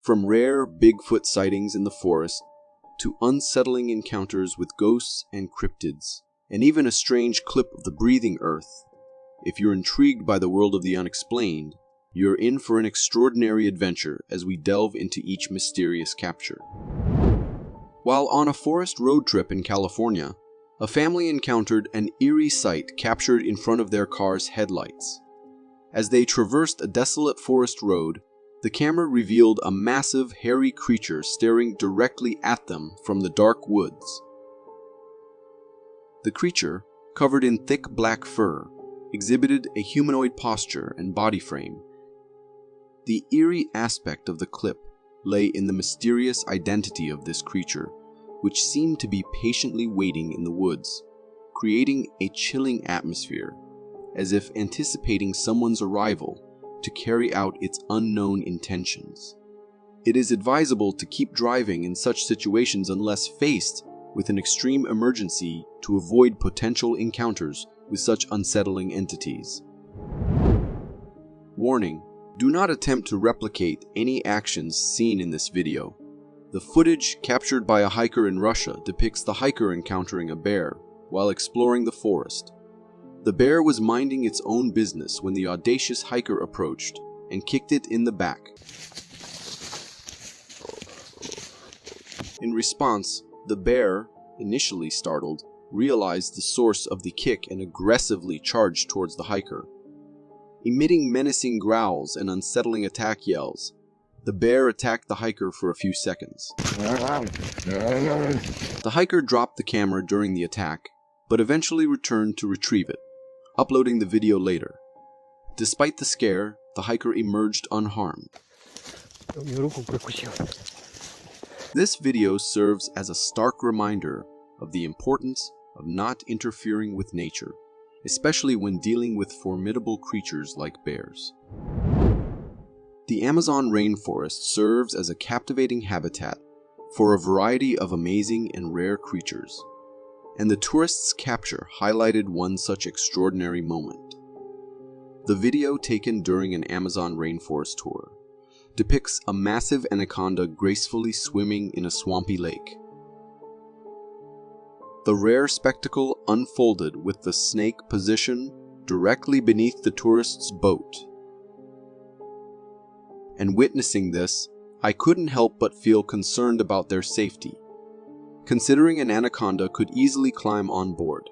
From rare Bigfoot sightings in the forest to unsettling encounters with ghosts and cryptids, and even a strange clip of the breathing earth. If you're intrigued by the world of the unexplained, you're in for an extraordinary adventure as we delve into each mysterious capture. While on a forest road trip in California, a family encountered an eerie sight captured in front of their car's headlights. As they traversed a desolate forest road, the camera revealed a massive, hairy creature staring directly at them from the dark woods. The creature, covered in thick black fur, exhibited a humanoid posture and body frame. The eerie aspect of the clip lay in the mysterious identity of this creature, which seemed to be patiently waiting in the woods, creating a chilling atmosphere, as if anticipating someone's arrival to carry out its unknown intentions. It is advisable to keep driving in such situations unless faced with an extreme emergency to avoid potential encounters with such unsettling entities. Warning: do not attempt to replicate any actions seen in this video. The footage captured by a hiker in Russia depicts the hiker encountering a bear while exploring the forest. The bear was minding its own business when the audacious hiker approached and kicked it in the back. In response, the bear, initially startled, realized the source of the kick and aggressively charged towards the hiker. Emitting menacing growls and unsettling attack yells, the bear attacked the hiker for a few seconds. The hiker dropped the camera during the attack, but eventually returned to retrieve it, uploading the video later. Despite the scare, the hiker emerged unharmed. This video serves as a stark reminder of the importance of not interfering with nature, especially when dealing with formidable creatures like bears. The Amazon rainforest serves as a captivating habitat for a variety of amazing and rare creatures, and the tourists' capture highlighted one such extraordinary moment. The video taken during an Amazon rainforest tour depicts a massive anaconda gracefully swimming in a swampy lake. The rare spectacle unfolded with the snake positioned directly beneath the tourist's boat. And witnessing this, I couldn't help but feel concerned about their safety, considering an anaconda could easily climb on board.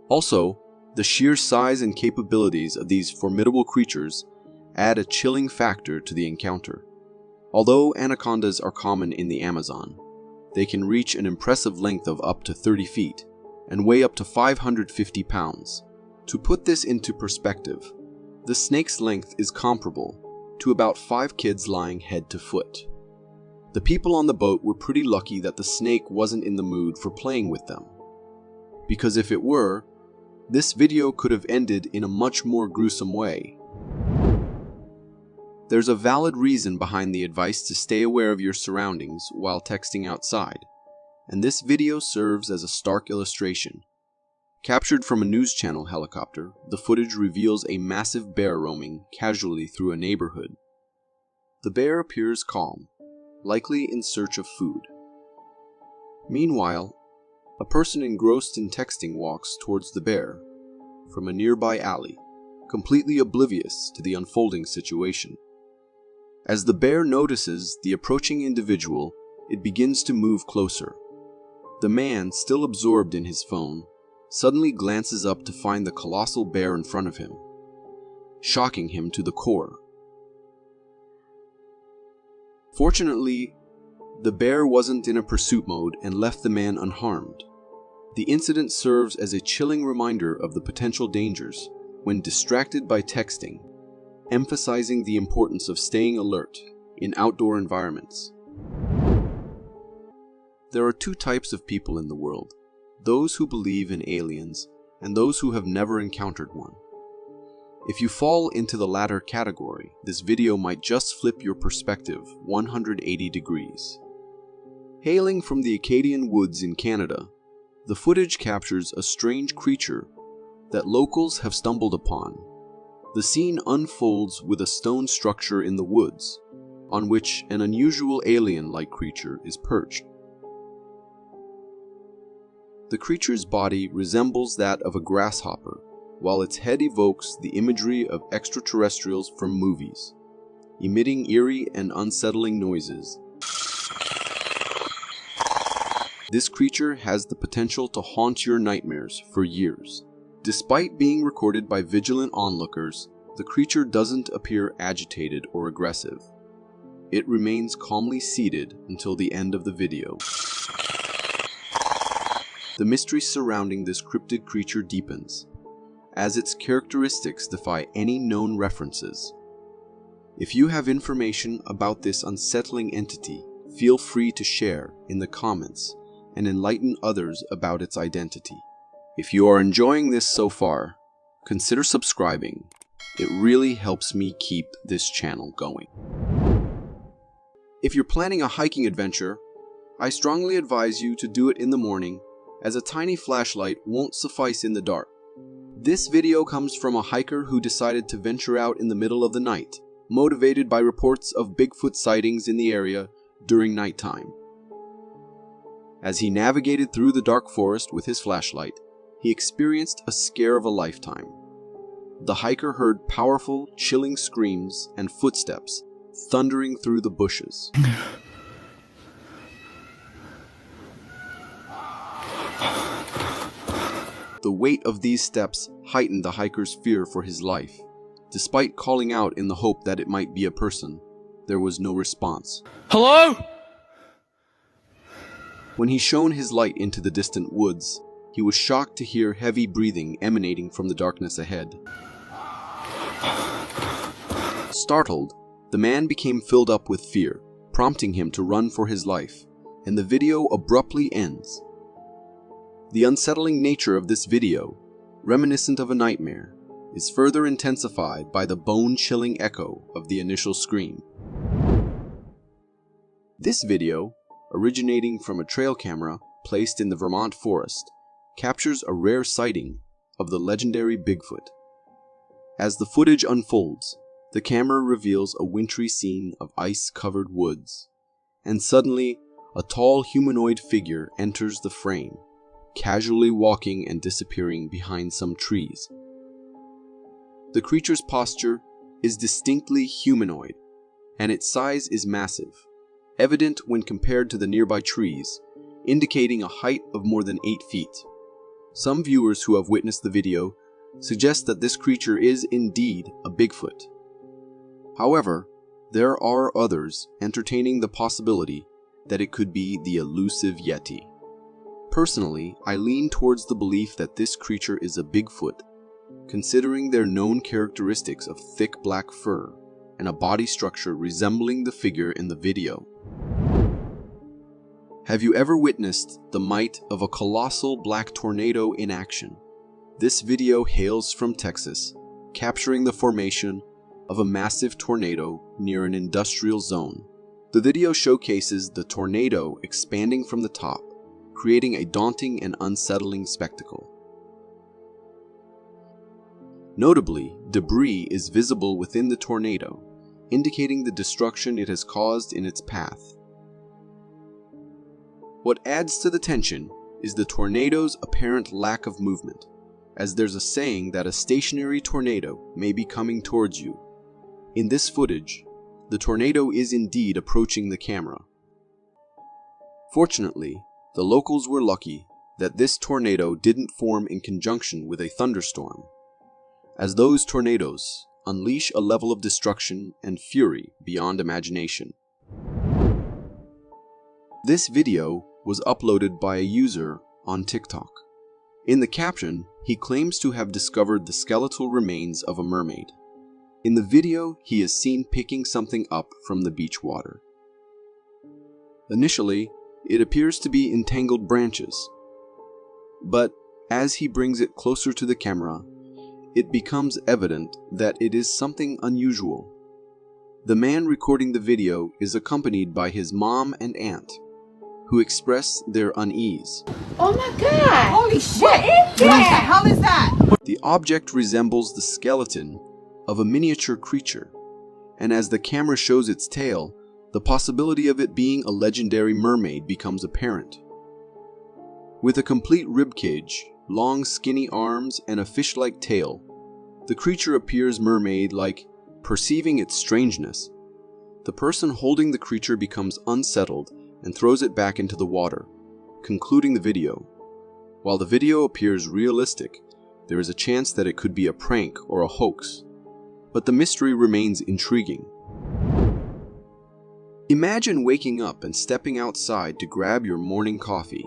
Also, the sheer size and capabilities of these formidable creatures add a chilling factor to the encounter. Although anacondas are common in the Amazon, they can reach an impressive length of up to 30 feet and weigh up to 550 pounds. To put this into perspective, the snake's length is comparable to about 5 kids lying head to foot. The people on the boat were pretty lucky that the snake wasn't in the mood for playing with them, because if it were, this video could have ended in a much more gruesome way. There's a valid reason behind the advice to stay aware of your surroundings while texting outside, and this video serves as a stark illustration. Captured from a news channel helicopter, the footage reveals a massive bear roaming casually through a neighborhood. The bear appears calm, likely in search of food. Meanwhile, a person engrossed in texting walks towards the bear from a nearby alley, completely oblivious to the unfolding situation. As the bear notices the approaching individual, it begins to move closer. The man, still absorbed in his phone, suddenly glances up to find the colossal bear in front of him, shocking him to the core. Fortunately, the bear wasn't in a pursuit mode and left the man unharmed. The incident serves as a chilling reminder of the potential dangers when distracted by texting, emphasizing the importance of staying alert in outdoor environments. There are 2 types of people in the world: those who believe in aliens and those who have never encountered one. If you fall into the latter category, this video might just flip your perspective 180 degrees. Hailing from the Acadian woods in Canada, the footage captures a strange creature that locals have stumbled upon. The scene unfolds with a stone structure in the woods, on which an unusual alien-like creature is perched. The creature's body resembles that of a grasshopper, while its head evokes the imagery of extraterrestrials from movies, emitting eerie and unsettling noises. This creature has the potential to haunt your nightmares for years. Despite being recorded by vigilant onlookers, the creature doesn't appear agitated or aggressive. It remains calmly seated until the end of the video. The mystery surrounding this cryptid creature deepens, as its characteristics defy any known references. If you have information about this unsettling entity, feel free to share in the comments and enlighten others about its identity. If you are enjoying this so far, consider subscribing. It really helps me keep this channel going. If you're planning a hiking adventure, I strongly advise you to do it in the morning, as a tiny flashlight won't suffice in the dark. This video comes from a hiker who decided to venture out in the middle of the night, motivated by reports of Bigfoot sightings in the area during nighttime. As he navigated through the dark forest with his flashlight, he experienced a scare of a lifetime. The hiker heard powerful, chilling screams and footsteps thundering through the bushes. The weight of these steps heightened the hiker's fear for his life. Despite calling out in the hope that it might be a person, there was no response. Hello? When he shone his light into the distant woods, he was shocked to hear heavy breathing emanating from the darkness ahead. Startled, the man became filled up with fear, prompting him to run for his life, and the video abruptly ends. The unsettling nature of this video, reminiscent of a nightmare, is further intensified by the bone-chilling echo of the initial scream. This video, originating from a trail camera placed in the Vermont forest, captures a rare sighting of the legendary Bigfoot. As the footage unfolds, the camera reveals a wintry scene of ice-covered woods, and suddenly, a tall humanoid figure enters the frame, casually walking and disappearing behind some trees. The creature's posture is distinctly humanoid, and its size is massive, evident when compared to the nearby trees, indicating a height of more than 8 feet. Some viewers who have witnessed the video suggest that this creature is indeed a Bigfoot. However, there are others entertaining the possibility that it could be the elusive Yeti. Personally, I lean towards the belief that this creature is a Bigfoot, considering their known characteristics of thick black fur and a body structure resembling the figure in the video. Have you ever witnessed the might of a colossal black tornado in action? This video hails from Texas, capturing the formation of a massive tornado near an industrial zone. The video showcases the tornado expanding from the top, creating a daunting and unsettling spectacle. Notably, debris is visible within the tornado, indicating the destruction it has caused in its path. What adds to the tension is the tornado's apparent lack of movement, as there's a saying that a stationary tornado may be coming towards you. In this footage, the tornado is indeed approaching the camera. Fortunately, the locals were lucky that this tornado didn't form in conjunction with a thunderstorm, as those tornadoes unleash a level of destruction and fury beyond imagination. This video was uploaded by a user on TikTok. In the caption, he claims to have discovered the skeletal remains of a mermaid. In the video, he is seen picking something up from the beach water. Initially, it appears to be entangled branches, but as he brings it closer to the camera, it becomes evident that it is something unusual. The man recording the video is accompanied by his mom and aunt, who express their unease. Oh my God! Holy shit! What is that? What the hell is that? The object resembles the skeleton of a miniature creature, and as the camera shows its tail, the possibility of it being a legendary mermaid becomes apparent. With a complete ribcage, long skinny arms, and a fish-like tail, the creature appears mermaid-like. Perceiving its strangeness, the person holding the creature becomes unsettled and throws it back into the water, concluding the video. While the video appears realistic, there is a chance that it could be a prank or a hoax, but the mystery remains intriguing. Imagine waking up and stepping outside to grab your morning coffee,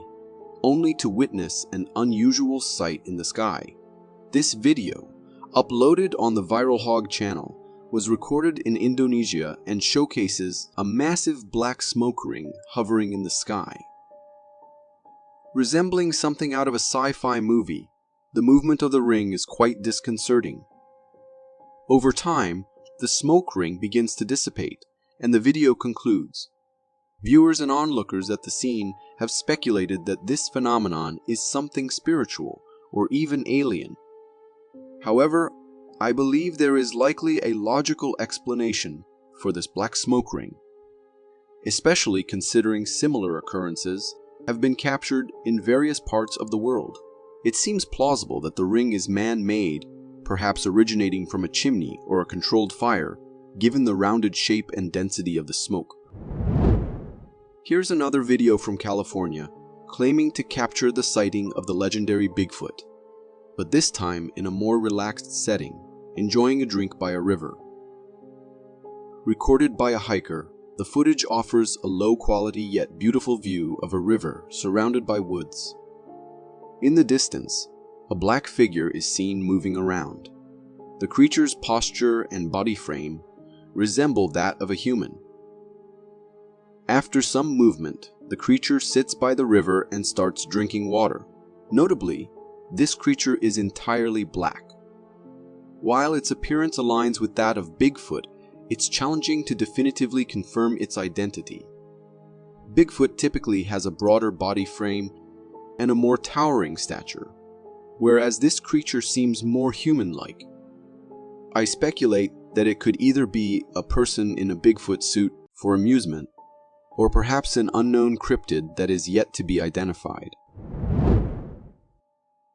only to witness an unusual sight in the sky. This video, uploaded on the Viral Hog channel, was recorded in Indonesia and showcases a massive black smoke ring hovering in the sky. Resembling something out of a sci-fi movie, the movement of the ring is quite disconcerting. Over time, the smoke ring begins to dissipate, and the video concludes. Viewers and onlookers at the scene have speculated that this phenomenon is something spiritual or even alien. However, I believe there is likely a logical explanation for this black smoke ring, especially considering similar occurrences have been captured in various parts of the world. It seems plausible that the ring is man-made, perhaps originating from a chimney or a controlled fire, given the rounded shape and density of the smoke. Here's another video from California, claiming to capture the sighting of the legendary Bigfoot, but this time in a more relaxed setting, enjoying a drink by a river. Recorded by a hiker, the footage offers a low-quality yet beautiful view of a river surrounded by woods. In the distance, a black figure is seen moving around. The creature's posture and body frame resemble that of a human. After some movement, the creature sits by the river and starts drinking water. Notably, this creature is entirely black. While its appearance aligns with that of Bigfoot, it's challenging to definitively confirm its identity. Bigfoot typically has a broader body frame and a more towering stature, whereas this creature seems more human-like. I speculate that it could either be a person in a Bigfoot suit for amusement, or perhaps an unknown cryptid that is yet to be identified.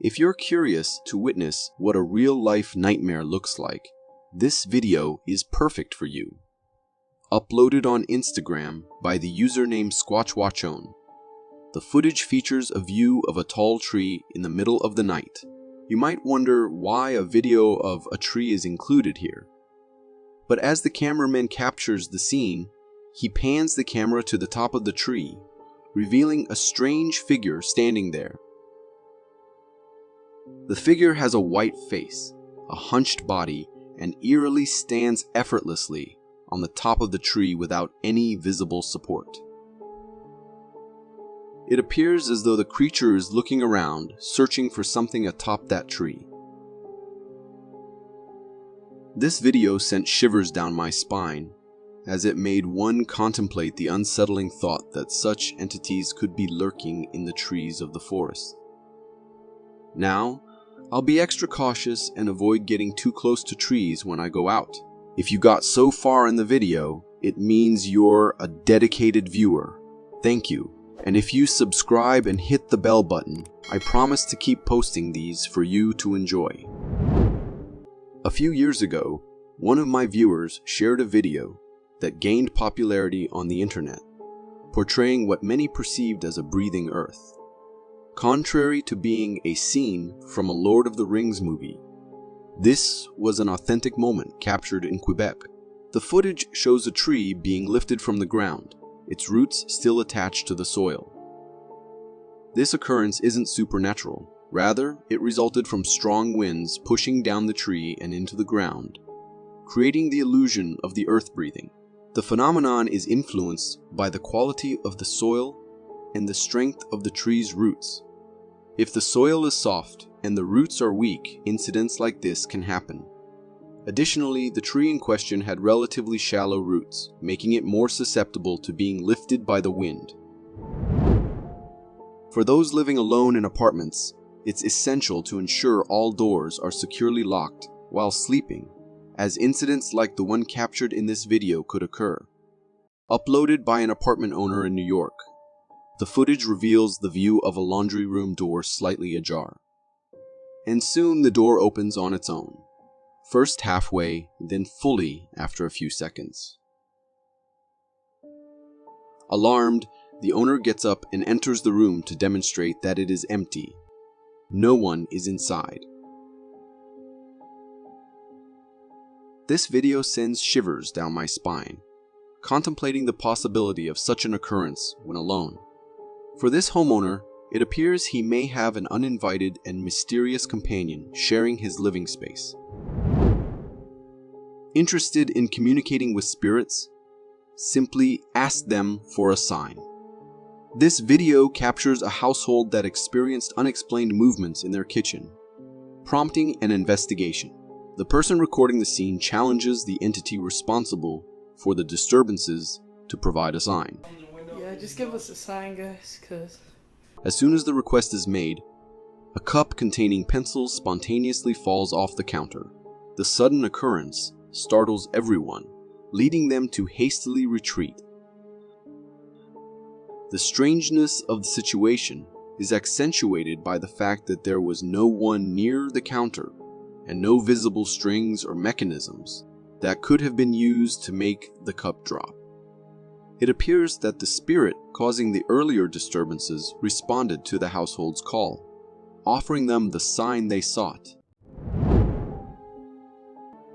If you're curious to witness what a real-life nightmare looks like, this video is perfect for you. Uploaded on Instagram by the username SquatchWatchOwn. The footage features a view of a tall tree in the middle of the night. You might wonder why a video of a tree is included here. But as the cameraman captures the scene, he pans the camera to the top of the tree, revealing a strange figure standing there. The figure has a white face, a hunched body, and eerily stands effortlessly on the top of the tree without any visible support. It appears as though the creature is looking around, searching for something atop that tree. This video sent shivers down my spine, as it made one contemplate the unsettling thought that such entities could be lurking in the trees of the forest. Now, I'll be extra cautious and avoid getting too close to trees when I go out. If you got so far in the video, it means you're a dedicated viewer. Thank you. And if you subscribe and hit the bell button, I promise to keep posting these for you to enjoy. A few years ago, one of my viewers shared a video that gained popularity on the internet, portraying what many perceived as a breathing earth. Contrary to being a scene from a Lord of the Rings movie, this was an authentic moment captured in Quebec. The footage shows a tree being lifted from the ground, its roots still attached to the soil. This occurrence isn't supernatural. Rather, it resulted from strong winds pushing down the tree and into the ground, creating the illusion of the earth breathing. The phenomenon is influenced by the quality of the soil and the strength of the tree's roots. If the soil is soft and the roots are weak, incidents like this can happen. Additionally, the tree in question had relatively shallow roots, making it more susceptible to being lifted by the wind. For those living alone in apartments, it's essential to ensure all doors are securely locked while sleeping, as incidents like the one captured in this video could occur. uploaded by an apartment owner in New York. The footage reveals the view of a laundry room door slightly ajar. And soon the door opens on its own, first halfway, then fully after a few seconds. Alarmed, the owner gets up and enters the room to demonstrate that it is empty. No one is inside. This video sends shivers down my spine, contemplating the possibility of such an occurrence when alone. For this homeowner, it appears he may have an uninvited and mysterious companion sharing his living space. Interested in communicating with spirits? Simply ask them for a sign. This video captures a household that experienced unexplained movements in their kitchen, prompting an investigation. The person recording the scene challenges the entity responsible for the disturbances to provide a sign. Yeah, just give us a sign, guys, cause... As soon as the request is made, a cup containing pencils spontaneously falls off the counter. The sudden occurrence startles everyone, leading them to hastily retreat. The strangeness of the situation is accentuated by the fact that there was no one near the counter and no visible strings or mechanisms that could have been used to make the cup drop. It appears that the spirit causing the earlier disturbances responded to the household's call, offering them the sign they sought.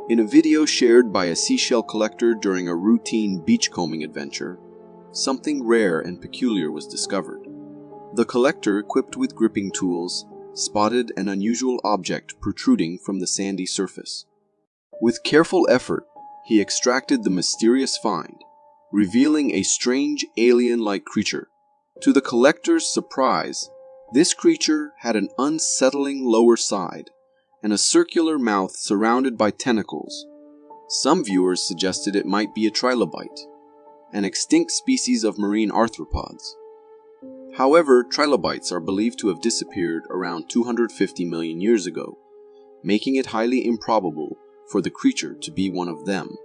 In a video shared by a seashell collector during a routine beachcombing adventure, something rare and peculiar was discovered. The collector, equipped with gripping tools, spotted an unusual object protruding from the sandy surface. With careful effort, he extracted the mysterious find, revealing a strange alien-like creature. To the collector's surprise, this creature had an unsettling lower side and a circular mouth surrounded by tentacles. Some viewers suggested it might be a trilobite, an extinct species of marine arthropods. However, trilobites are believed to have disappeared around 250 million years ago, making it highly improbable for the creature to be one of them.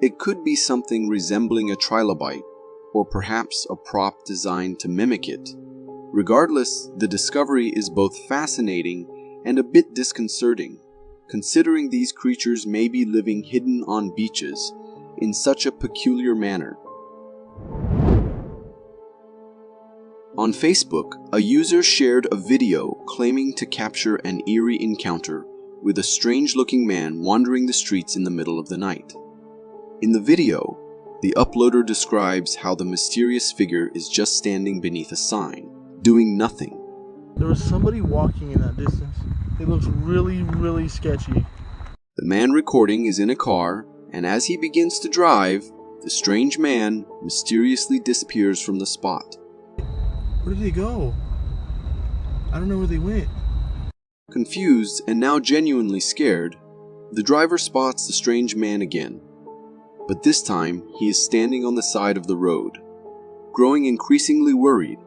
It could be something resembling a trilobite, or perhaps a prop designed to mimic it. Regardless, the discovery is both fascinating and a bit disconcerting, considering these creatures may be living hidden on beaches in such a peculiar manner. On Facebook, a user shared a video claiming to capture an eerie encounter with a strange-looking man wandering the streets in the middle of the night. In the video, the uploader describes how the mysterious figure is just standing beneath a sign, doing nothing. There was somebody walking in that distance. It looks really, really sketchy. The man recording is in a car, and as he begins to drive, the strange man mysteriously disappears from the spot. Where did they go? I don't know where they went. Confused and now genuinely scared, the driver spots the strange man again. But this time, he is standing on the side of the road. Growing increasingly worried,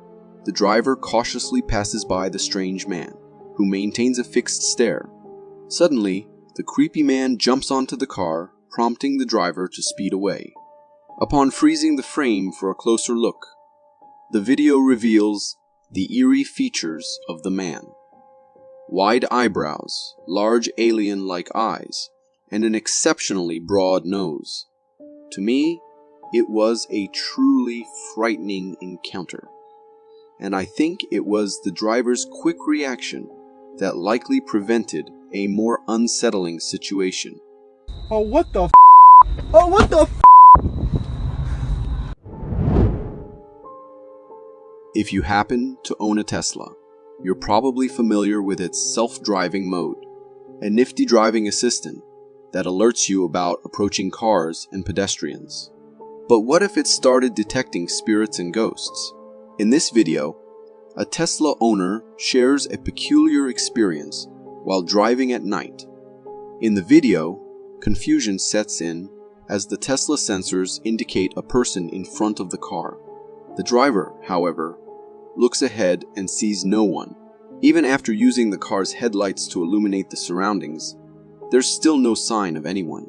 the driver cautiously passes by the strange man, who maintains a fixed stare. Suddenly, the creepy man jumps onto the car, prompting the driver to speed away. Upon freezing the frame for a closer look, the video reveals the eerie features of the man. Wide eyebrows, large alien-like eyes, and an exceptionally broad nose. To me, it was a truly frightening encounter, and I think it was the driver's quick reaction that likely prevented a more unsettling situation. Oh, what the f***? Oh, what the f***? If you happen to own a Tesla, you're probably familiar with its self-driving mode, a nifty driving assistant that alerts you about approaching cars and pedestrians. But what if it started detecting spirits and ghosts? In this video, a Tesla owner shares a peculiar experience while driving at night. In the video, confusion sets in as the Tesla sensors indicate a person in front of the car. The driver, however, looks ahead and sees no one. Even after using the car's headlights to illuminate the surroundings, there's still no sign of anyone.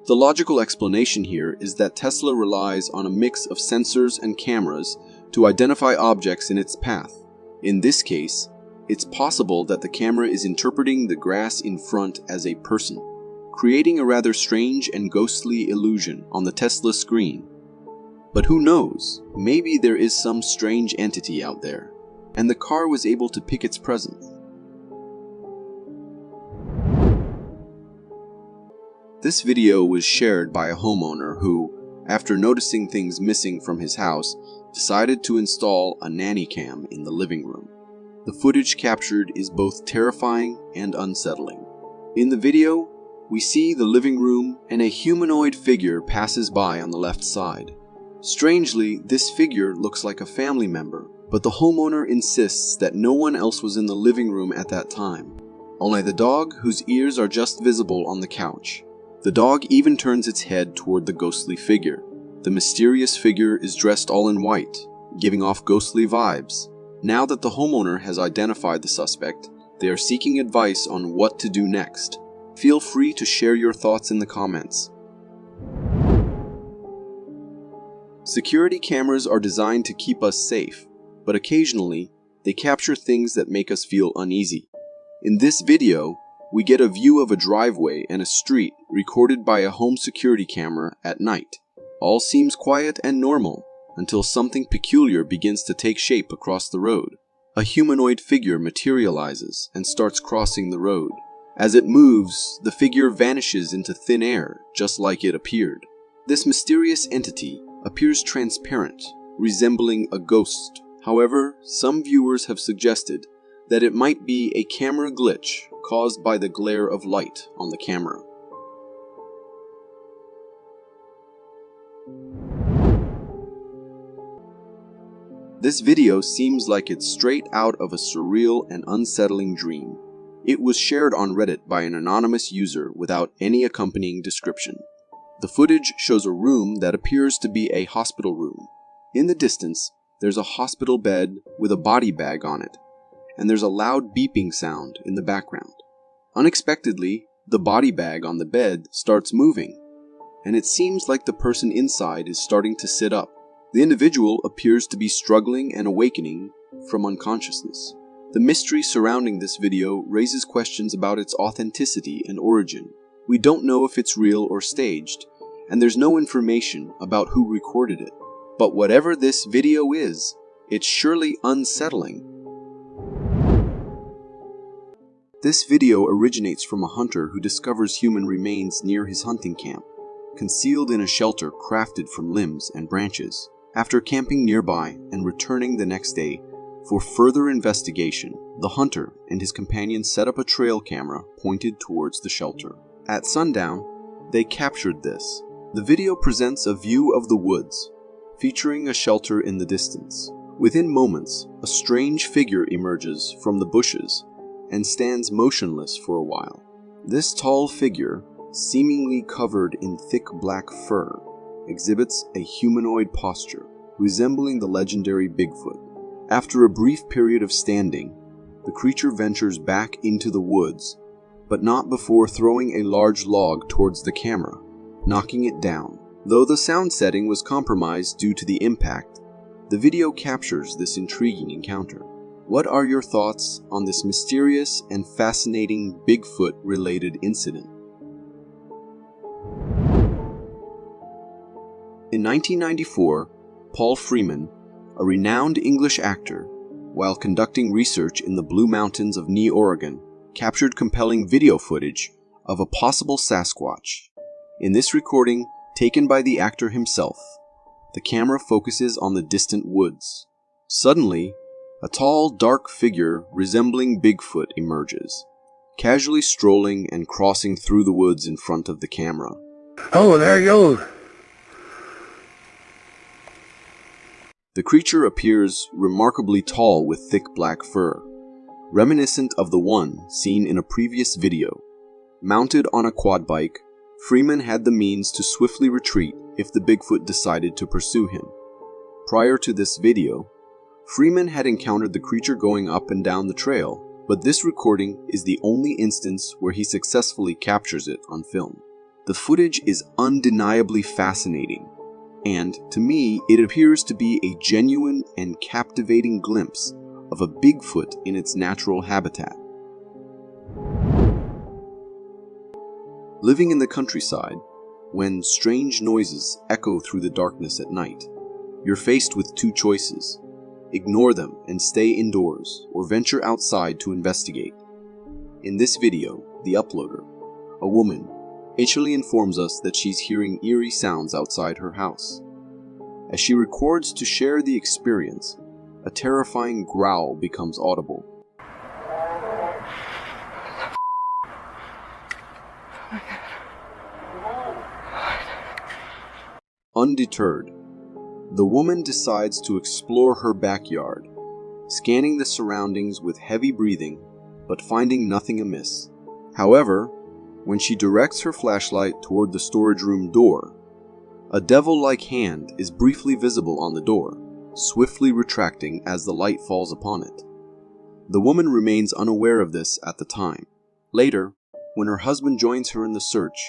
The logical explanation here is that Tesla relies on a mix of sensors and cameras to identify objects in its path. In this case, it's possible that the camera is interpreting the grass in front as a person, creating a rather strange and ghostly illusion on the Tesla screen. But who knows, maybe there is some strange entity out there, and the car was able to pick its presence. This video was shared by a homeowner who, after noticing things missing from his house, decided to install a nanny cam in the living room. The footage captured is both terrifying and unsettling. In the video, we see the living room and a humanoid figure passes by on the left side. Strangely, this figure looks like a family member, but the homeowner insists that no one else was in the living room at that time, only the dog whose ears are just visible on the couch. The dog even turns its head toward the ghostly figure. The mysterious figure is dressed all in white, giving off ghostly vibes. Now that the homeowner has identified the suspect, they are seeking advice on what to do next. Feel free to share your thoughts in the comments. Security cameras are designed to keep us safe, but occasionally, they capture things that make us feel uneasy. In this video, we get a view of a driveway and a street recorded by a home security camera at night. All seems quiet and normal until something peculiar begins to take shape across the road. A humanoid figure materializes and starts crossing the road. As it moves, the figure vanishes into thin air, just like it appeared. This mysterious entity appears transparent, resembling a ghost. However, some viewers have suggested that it might be a camera glitch caused by the glare of light on the camera. This video seems like it's straight out of a surreal and unsettling dream. It was shared on Reddit by an anonymous user without any accompanying description. The footage shows a room that appears to be a hospital room. In the distance, there's a hospital bed with a body bag on it, and there's a loud beeping sound in the background. Unexpectedly, the body bag on the bed starts moving, and it seems like the person inside is starting to sit up. The individual appears to be struggling and awakening from unconsciousness. The mystery surrounding this video raises questions about its authenticity and origin. We don't know if it's real or staged, and there's no information about who recorded it. But whatever this video is, it's surely unsettling. This video originates from a hunter who discovers human remains near his hunting camp, concealed in a shelter crafted from limbs and branches. After camping nearby and returning the next day for further investigation, the hunter and his companion set up a trail camera pointed towards the shelter. At sundown, they captured this. The video presents a view of the woods, featuring a shelter in the distance. Within moments, a strange figure emerges from the bushes and stands motionless for a while. This tall figure, seemingly covered in thick black fur, exhibits a humanoid posture, resembling the legendary Bigfoot. After a brief period of standing, the creature ventures back into the woods, but not before throwing a large log towards the camera, knocking it down. Though the sound setting was compromised due to the impact, the video captures this intriguing encounter. What are your thoughts on this mysterious and fascinating Bigfoot-related incident? In 1994, Paul Freeman, a renowned English actor, while conducting research in the Blue Mountains of New Oregon, captured compelling video footage of a possible Sasquatch. In this recording, taken by the actor himself, the camera focuses on the distant woods. Suddenly, a tall, dark figure resembling Bigfoot emerges, casually strolling and crossing through the woods in front of the camera. Oh, there he goes. The creature appears remarkably tall with thick black fur, reminiscent of the one seen in a previous video. Mounted on a quad bike, Freeman had the means to swiftly retreat if the Bigfoot decided to pursue him. Prior to this video, Freeman had encountered the creature going up and down the trail, but this recording is the only instance where he successfully captures it on film. The footage is undeniably fascinating, and to me, it appears to be a genuine and captivating glimpse of a Bigfoot in its natural habitat. Living in the countryside, when strange noises echo through the darkness at night, you're faced with two choices: ignore them and stay indoors, or venture outside to investigate. In this video, the uploader, a woman, actually informs us that she's hearing eerie sounds outside her house. As she records to share the experience, a terrifying growl becomes audible. Undeterred, the woman decides to explore her backyard, scanning the surroundings with heavy breathing, but finding nothing amiss. However, when she directs her flashlight toward the storage room door, a devil-like hand is briefly visible on the door, swiftly retracting as the light falls upon it. The woman remains unaware of this at the time. Later, when her husband joins her in the search,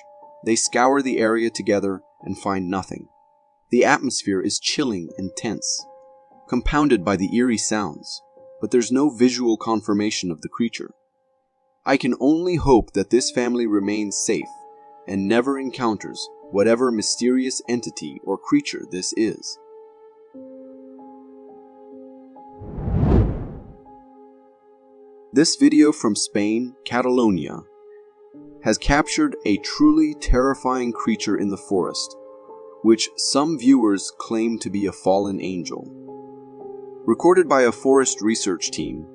they scour the area together and find nothing. The atmosphere is chilling and tense, compounded by the eerie sounds, but there's no visual confirmation of the creature. I can only hope that this family remains safe and never encounters whatever mysterious entity or creature this is. This video from Spain, Catalonia, has captured a truly terrifying creature in the forest, which some viewers claim to be a fallen angel. Recorded by a forest research team,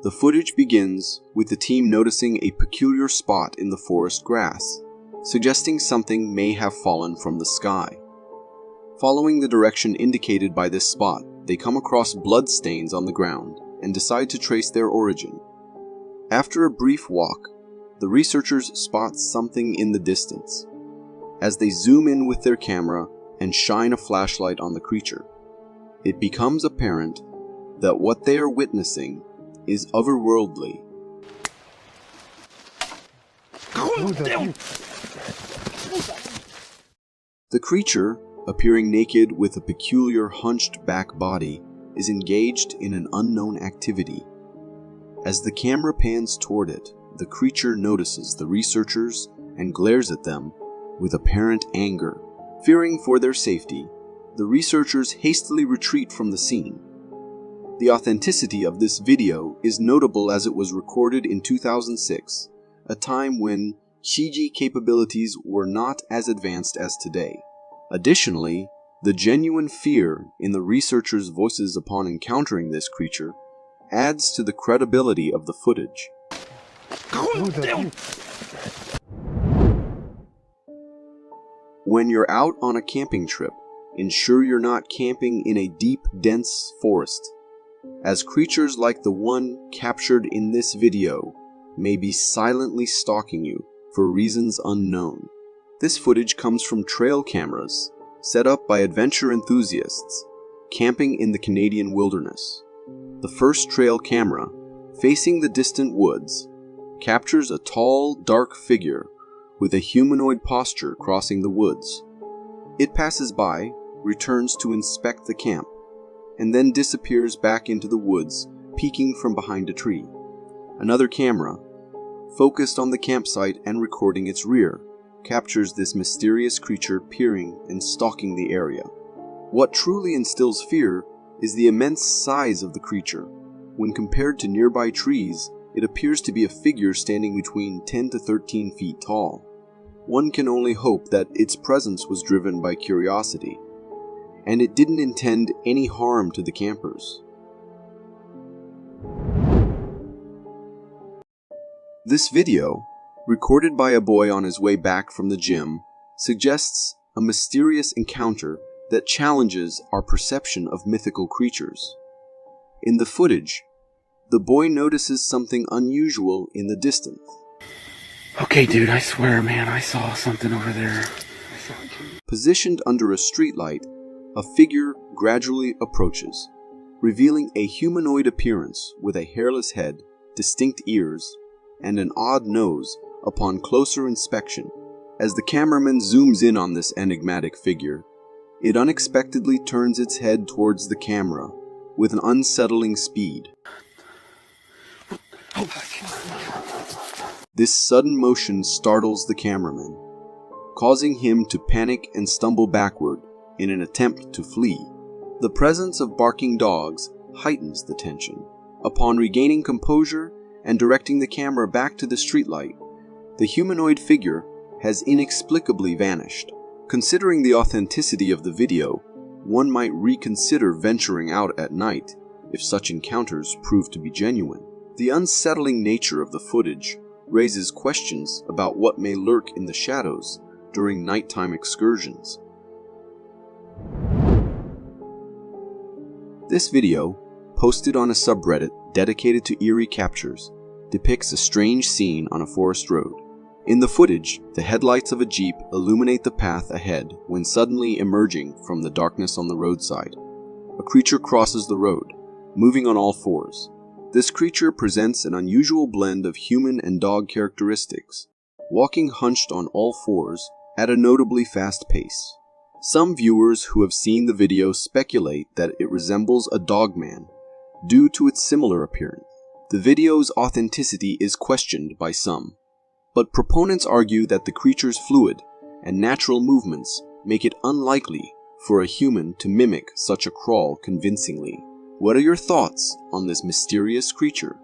the footage begins with the team noticing a peculiar spot in the forest grass, suggesting something may have fallen from the sky. Following the direction indicated by this spot, they come across blood stains on the ground and decide to trace their origin. After a brief walk, the researchers spot something in the distance. As they zoom in with their camera and shine a flashlight on the creature, it becomes apparent that what they are witnessing is otherworldly. The creature, appearing naked with a peculiar hunched back body, is engaged in an unknown activity. As the camera pans toward it, the creature notices the researchers and glares at them with apparent anger. Fearing for their safety, the researchers hastily retreat from the scene. The authenticity of this video is notable as it was recorded in 2006, a time when CG capabilities were not as advanced as today. Additionally, the genuine fear in the researchers' voices upon encountering this creature adds to the credibility of the footage. When you're out on a camping trip, ensure you're not camping in a deep, dense forest, as creatures like the one captured in this video may be silently stalking you for reasons unknown. This footage comes from trail cameras set up by adventure enthusiasts camping in the Canadian wilderness. The first trail camera, facing the distant woods, captures a tall, dark figure with a humanoid posture crossing the woods. It passes by, returns to inspect the camp, and then disappears back into the woods, peeking from behind a tree. Another camera, focused on the campsite and recording its rear, captures this mysterious creature peering and stalking the area. What truly instills fear is the immense size of the creature. When compared to nearby trees, it appears to be a figure standing between 10 to 13 feet tall. One can only hope that its presence was driven by curiosity, and it didn't intend any harm to the campers. This video, recorded by a boy on his way back from the gym, suggests a mysterious encounter that challenges our perception of mythical creatures. In the footage, the boy notices something unusual in the distance. Okay, dude, I swear, man, I saw something over there. Positioned under a streetlight, a figure gradually approaches, revealing a humanoid appearance with a hairless head, distinct ears, and an odd nose upon closer inspection. As the cameraman zooms in on this enigmatic figure, it unexpectedly turns its head towards the camera with an unsettling speed. This sudden motion startles the cameraman, causing him to panic and stumble backward in an attempt to flee. The presence of barking dogs heightens the tension. Upon regaining composure and directing the camera back to the streetlight, the humanoid figure has inexplicably vanished. Considering the authenticity of the video, one might reconsider venturing out at night if such encounters prove to be genuine. The unsettling nature of the footage raises questions about what may lurk in the shadows during nighttime excursions. This video, posted on a subreddit dedicated to eerie captures, depicts a strange scene on a forest road. In the footage, the headlights of a Jeep illuminate the path ahead when suddenly emerging from the darkness on the roadside. A creature crosses the road, moving on all fours. This creature presents an unusual blend of human and dog characteristics, walking hunched on all fours at a notably fast pace. Some viewers who have seen the video speculate that it resembles a dogman due to its similar appearance. The video's authenticity is questioned by some, but proponents argue that the creature's fluid and natural movements make it unlikely for a human to mimic such a crawl convincingly. What are your thoughts on this mysterious creature?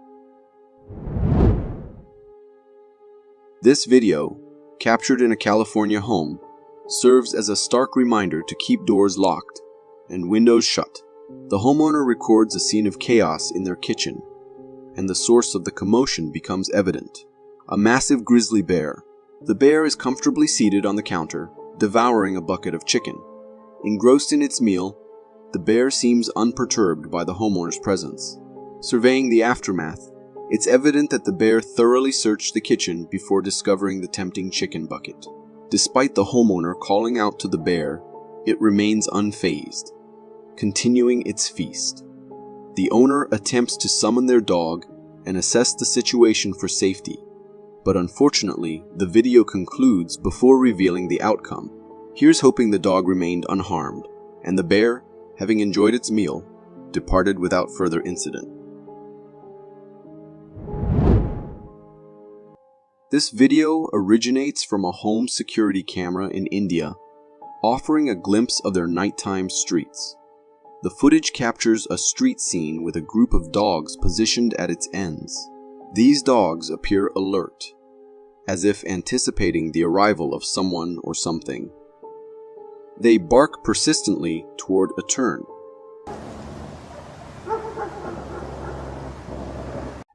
This video, captured in a California home, serves as a stark reminder to keep doors locked and windows shut. The homeowner records a scene of chaos in their kitchen, and the source of the commotion becomes evident. A massive grizzly bear. The bear is comfortably seated on the counter, devouring a bucket of chicken. Engrossed in its meal, the bear seems unperturbed by the homeowner's presence. Surveying the aftermath, it's evident that the bear thoroughly searched the kitchen before discovering the tempting chicken bucket. Despite the homeowner calling out to the bear, it remains unfazed, continuing its feast. The owner attempts to summon their dog and assess the situation for safety, but unfortunately, the video concludes before revealing the outcome. Here's hoping the dog remained unharmed, and the bear, having enjoyed its meal, departed without further incident. This video originates from a home security camera in India, offering a glimpse of their nighttime streets. The footage captures a street scene with a group of dogs positioned at its ends. These dogs appear alert, as if anticipating the arrival of someone or something. They bark persistently toward a turn,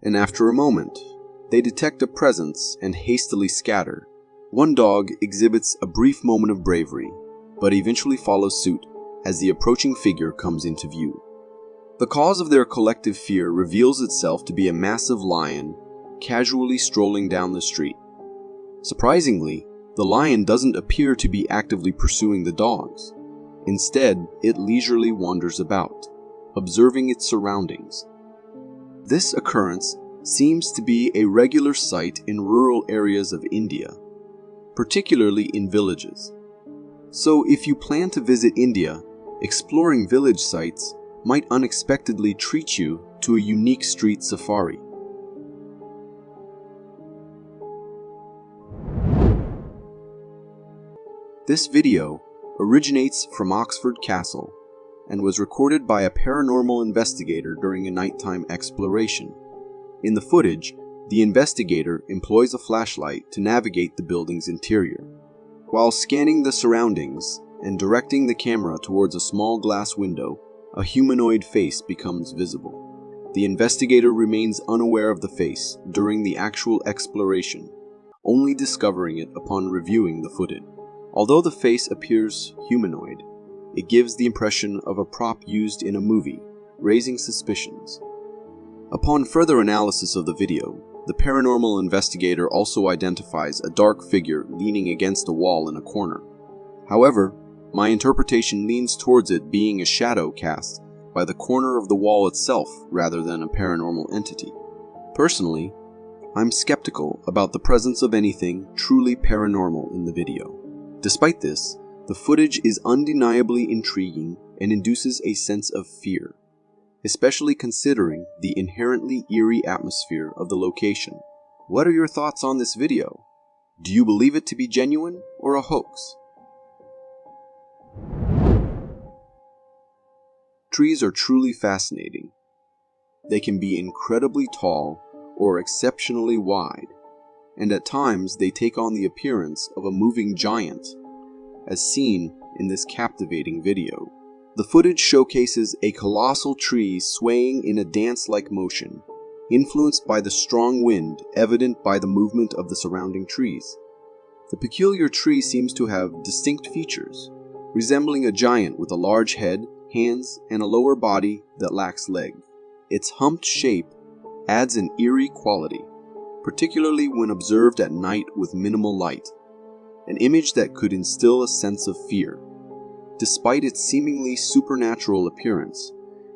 and after a moment, they detect a presence and hastily scatter. One dog exhibits a brief moment of bravery, but eventually follows suit as the approaching figure comes into view. The cause of their collective fear reveals itself to be a massive lion casually strolling down the street. Surprisingly, the lion doesn't appear to be actively pursuing the dogs. Instead, it leisurely wanders about, observing its surroundings. This occurrence seems to be a regular sight in rural areas of India, particularly in villages. So if you plan to visit India, exploring village sites might unexpectedly treat you to a unique street safari. This video originates from Oxford Castle and was recorded by a paranormal investigator during a nighttime exploration. In the footage, the investigator employs a flashlight to navigate the building's interior. While scanning the surroundings and directing the camera towards a small glass window, a humanoid face becomes visible. The investigator remains unaware of the face during the actual exploration, only discovering it upon reviewing the footage. Although the face appears humanoid, it gives the impression of a prop used in a movie, raising suspicions. Upon further analysis of the video, the paranormal investigator also identifies a dark figure leaning against a wall in a corner. However, my interpretation leans towards it being a shadow cast by the corner of the wall itself rather than a paranormal entity. Personally, I'm skeptical about the presence of anything truly paranormal in the video. Despite this, the footage is undeniably intriguing and induces a sense of fear, especially considering the inherently eerie atmosphere of the location. What are your thoughts on this video? Do you believe it to be genuine or a hoax? Trees are truly fascinating. They can be incredibly tall or exceptionally wide, and at times they take on the appearance of a moving giant, as seen in this captivating video. The footage showcases a colossal tree swaying in a dance-like motion, influenced by the strong wind evident by the movement of the surrounding trees. The peculiar tree seems to have distinct features, resembling a giant with a large head, hands, and a lower body that lacks legs. Its humped shape adds an eerie quality, particularly when observed at night with minimal light, an image that could instill a sense of fear. Despite its seemingly supernatural appearance,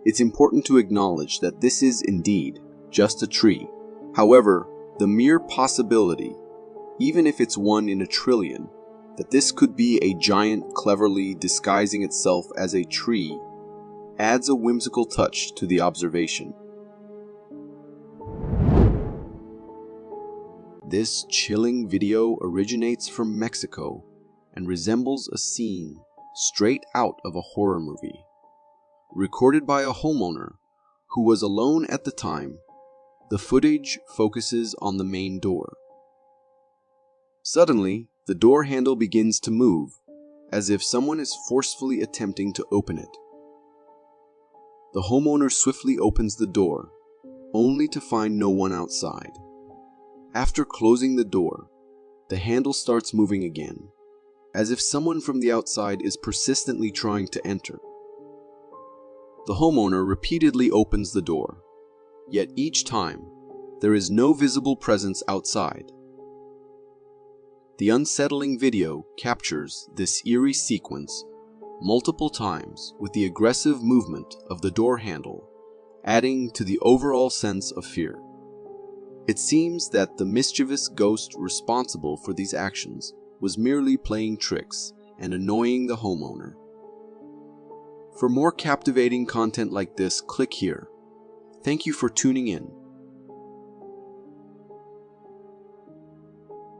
it's important to acknowledge that this is indeed just a tree. However, the mere possibility, even if it's one in a trillion, that this could be a giant cleverly disguising itself as a tree adds a whimsical touch to the observation. This chilling video originates from Mexico and resembles a scene straight out of a horror movie. Recorded by a homeowner who was alone at the time, the footage focuses on the main door. Suddenly, the door handle begins to move, as if someone is forcefully attempting to open it. The homeowner swiftly opens the door, only to find no one outside. After closing the door, the handle starts moving again, as if someone from the outside is persistently trying to enter. The homeowner repeatedly opens the door, yet each time, there is no visible presence outside. The unsettling video captures this eerie sequence multiple times with the aggressive movement of the door handle, adding to the overall sense of fear. It seems that the mischievous ghost responsible for these actions was merely playing tricks and annoying the homeowner. For more captivating content like this, click here. Thank you for tuning in.